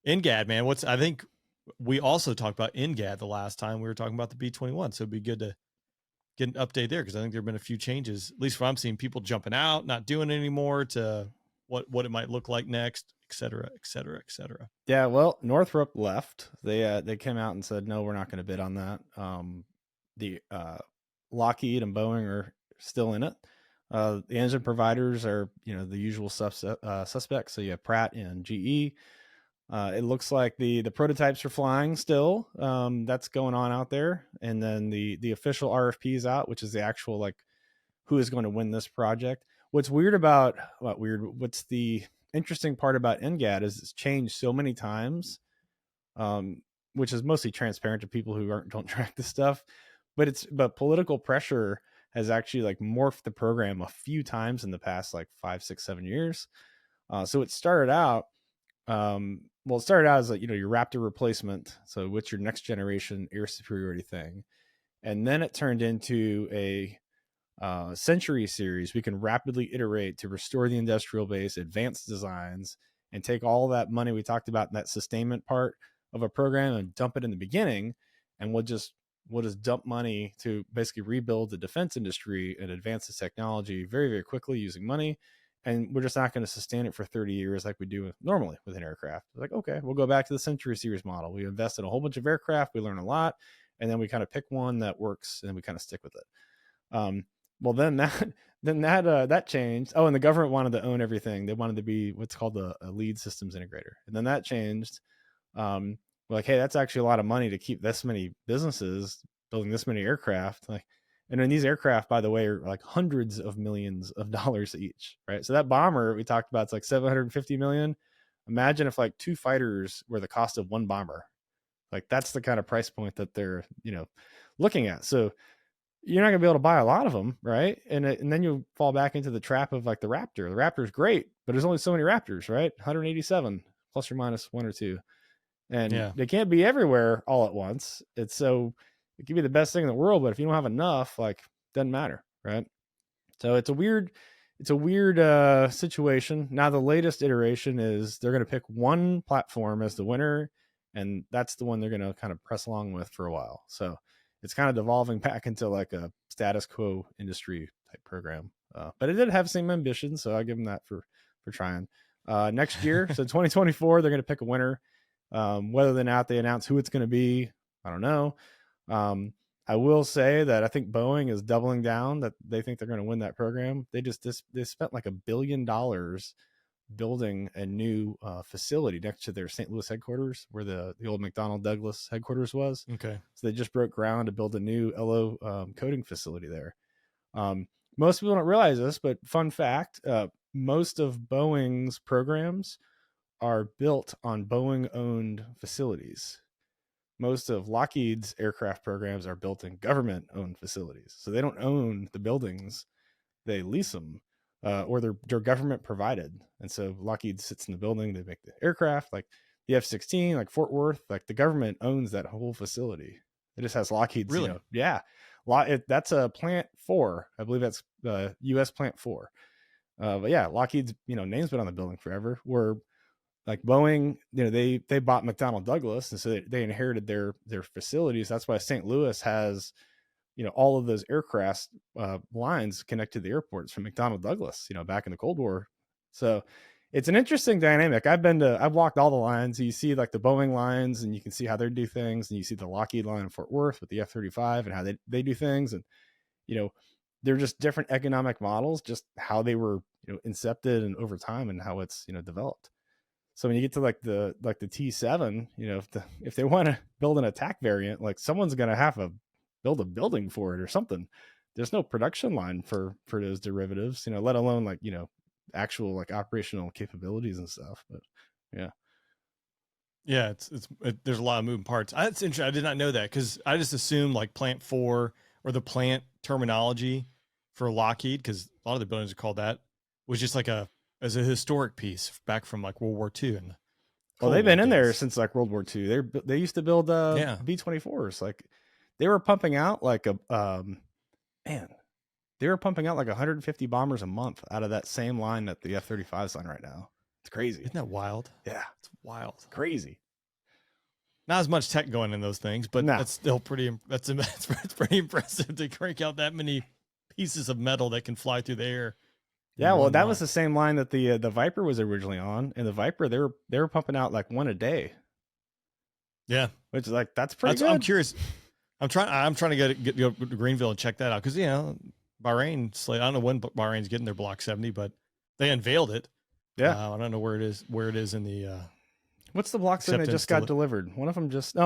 NGAD, man. I think we also talked about NGAD the last time we were talking about the B-21. So it'd be good to get an update there, because I think there have been a few changes, at least what I'm seeing, people jumping out, not doing it anymore, to what it might look like next, et cetera, et cetera, et cetera. Yeah, well, Northrop left. They came out and said, no, we're not going to bid on that. The Lockheed and Boeing are still in it. The engine providers are, the usual suspects. So you have Pratt and GE. It looks like the prototypes are flying still. That's going on out there, and then the official RFP is out, which is the actual like who is going to win this project. What's the interesting part about NGAD is it's changed so many times, which is mostly transparent to people who don't track this stuff. But political pressure has actually like morphed the program a few times in the past like 5, 6, 7 years. So it started out. It started out as like, your Raptor replacement. So what's your next generation air superiority thing? And then it turned into a Century series. We can rapidly iterate to restore the industrial base, advance designs, and take all that money we talked about in that sustainment part of a program and dump it in the beginning. And we'll just dump money to basically rebuild the defense industry and advance the technology very, very quickly using money. And we're just not going to sustain it for 30 years like we do normally with an aircraft. Like, okay, we'll go back to the Century series model. We invest in a whole bunch of aircraft. We learn a lot. And then we kind of pick one that works and we kind of stick with it. Well, then that changed. Oh, and the government wanted to own everything. They wanted to be what's called a lead systems integrator. And then that changed. We're like, hey, that's actually a lot of money to keep this many businesses building this many aircraft. Like, and then these aircraft, by the way, are like hundreds of millions of dollars each, right? So that bomber we talked about, it's like 750 million. Imagine if like 2 fighters were the cost of 1 bomber. Like that's the kind of price point that they're, looking at. So you're not going to be able to buy a lot of them, right? And then you fall back into the trap of like the Raptor. The Raptor's great, but there's only so many Raptors, right? 187 plus or minus 1 or 2. And Yeah. they can't be everywhere all at once. It can be the best thing in the world, but if you don't have enough, like, doesn't matter, right? So it's a weird situation. Now the latest iteration is they're going to pick one platform as the winner, and that's the one they're going to kind of press along with for a while. So it's kind of devolving back into like a status quo industry type program. But it did have same ambitions, so I give them that for trying. Next year, so 2024, they're going to pick a winner. Whether or not they announce who it's going to be, I don't know. I will say that I think Boeing is doubling down that they think they're going to win that program. They spent like $1 billion building a new facility next to their St. Louis headquarters, where the old McDonnell Douglas headquarters was. Okay. So they just broke ground to build a new LO coding facility there. Most people don't realize this, but fun fact: most of Boeing's programs are built on Boeing-owned facilities. Most of Lockheed's aircraft programs are built in government-owned facilities, so they don't own the buildings; they lease them, or they're government provided. And so Lockheed sits in the building; they make the aircraft, like the F-16, like Fort Worth. Like the government owns that whole facility. It just has Lockheed's, Really? that's a Plant 4. I believe that's U.S. Plant 4. But yeah, Lockheed's name's been on the building forever. Where like Boeing, they bought McDonnell Douglas, and so they inherited their facilities. That's why St. Louis has all of those aircraft lines connect to the airports from McDonnell Douglas, back in the Cold War. So it's an interesting dynamic. I've walked all the lines. So you see like the Boeing lines, and you can see how they do things, and you see the Lockheed line in Fort Worth with the F-35 and how they do things. And they're just different economic models, just how they were incepted and over time, and how it's developed. So when you get to like the T7, if they want to build an attack variant, like someone's going to have to build a building for it or something. There's no production line for those derivatives, let alone like, actual like operational capabilities and stuff. But yeah. Yeah, there's a lot of moving parts. That's interesting. I did not know that, because I just assumed like Plant 4, or the plant terminology for Lockheed, because a lot of the buildings are called that, was just like as a historic piece back from like World War II. And Well, they've been in there since like World War II. They used to build B-24s. Like they were pumping out like they were pumping out like 150 bombers a month out of that same line that the F-35 is on right now. It's crazy. Isn't that wild? Yeah, It's wild. crazy. Not as much tech going in those things, but No. that's still pretty. That's pretty impressive to crank out that many pieces of metal that can fly through the air. Yeah, well, that was the same line that the Viper was originally on, and the Viper they were pumping out like one a day. Yeah, which is like that's pretty good. I'm curious. I'm trying to go to Greenville and check that out because Bahrain slate. I don't know when Bahrain's getting their Block 70, but they unveiled it. Yeah, I don't know where it is in the. What's the Block 70 that just got delivered? One of them just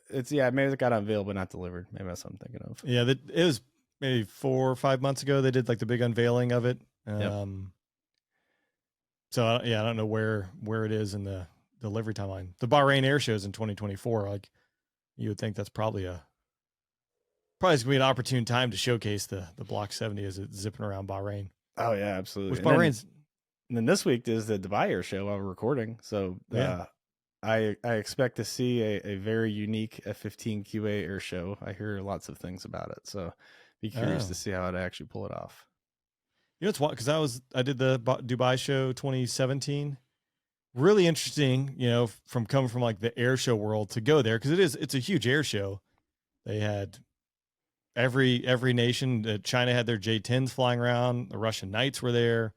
it's maybe it got unveiled but not delivered. Maybe that's what I'm thinking of. Yeah, it was maybe 4 or 5 months ago. They did like the big unveiling of it. So I don't know where it is in the delivery timeline. The Bahrain Air Show is in 2024. Like you would think that's probably gonna be an opportune time to showcase the Block 70 as it's zipping around Bahrain. Oh yeah, absolutely. Which Bahrain's. And then this week is the Dubai Air Show while we're recording. So I expect to see a very unique F-15 QA air show. I hear lots of things about it, so be curious to see how it actually pull it off. It's what, because I did the Dubai show 2017. Really interesting, from coming from like the air show world to go there because it's a huge air show. They had every nation. China had their J-10s flying around. The Russian Knights were there.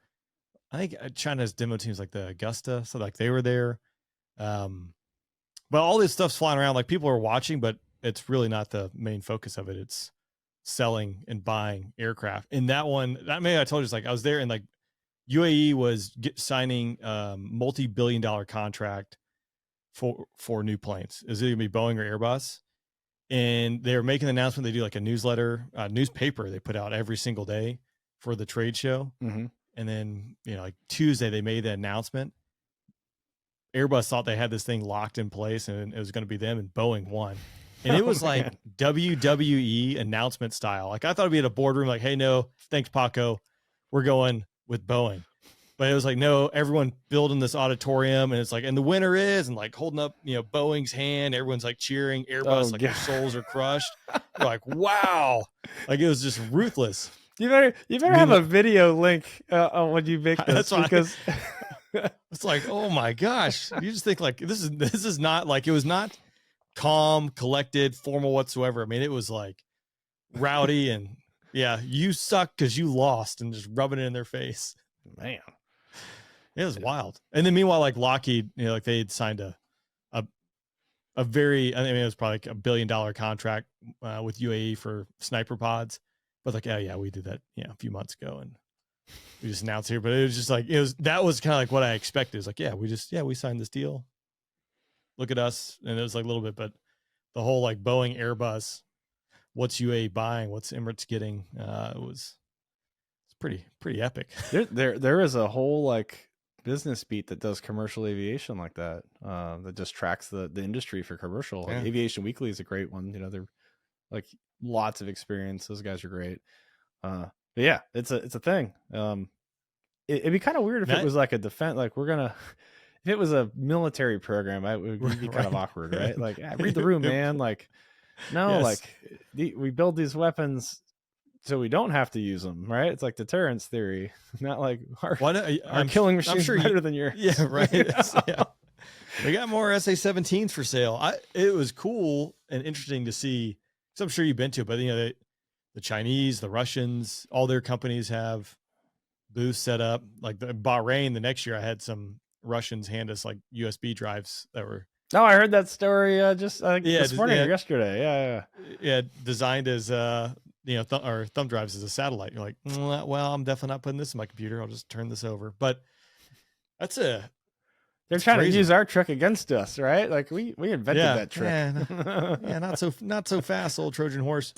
I think China's demo teams like the Augusta, so like they were there. But all this stuff's flying around. Like people are watching, but it's really not the main focus of it. It's selling and buying aircraft. And that one, maybe I told you, it's like I was there and like UAE was signing multi-billion-dollar contract for new planes. Is it gonna be Boeing or Airbus? And they're making the announcement. They do like a newspaper they put out every single day for the trade show. Mm-hmm. And then like Tuesday they made the announcement. Airbus thought they had this thing locked in place and it was going to be them, and Boeing won. And it was like WWE announcement style. Like I thought it'd be at a boardroom like, hey, no, thanks, Paco. We're going with Boeing. But it was like, no, everyone building this auditorium and it's like, and the winner is, and like holding up, Boeing's hand. Everyone's like cheering. Airbus, their souls are crushed. We're like, wow. Like it was just ruthless. You better have a video link when you make this because it's like, oh my gosh. You just think like this is not like, it was not calm, collected, formal whatsoever. I mean, it was like rowdy and you suck because you lost and just rubbing it in their face. Man. It was wild. And then meanwhile, like Lockheed, like they had signed a very, it was probably like $1 billion contract with UAE for sniper pods. But like, we did that, a few months ago and we just announced here, but it was just like, that was kind of like what I expected. It's like, we signed this deal. Look at us. And it was like a little bit, but the whole like Boeing, Airbus, what's UAE buying, what's Emirates getting, it's pretty epic. There is a whole like business beat that does commercial aviation like that, that just tracks the industry for commercial. Like Aviation Weekly is a great one. They're like lots of experience. Those guys are great. But yeah, it's a thing. It'd be kind of weird if it was like a defense, like if it was a military program, it would be kind of awkward, right? Like, read the room, man. Like, no, like we build these weapons so we don't have to use them, right? It's like deterrence theory, not like our killing machines better than yours. Yeah, right. We got more SA-17s for sale. It was cool and interesting to see. So I'm sure you've been to it, but the Chinese, the Russians, all their companies have booths set up. Like the Bahrain, the next year I had some Russians hand us like USB drives that were. Oh, I heard that story just this morning or yesterday. Yeah, designed as or thumb drives as a satellite. You're like, well, I'm definitely not putting this in my computer. I'll just turn this over. But they're trying to use our trick against us, right? Like we invented that trick. Yeah, not so fast, old Trojan horse.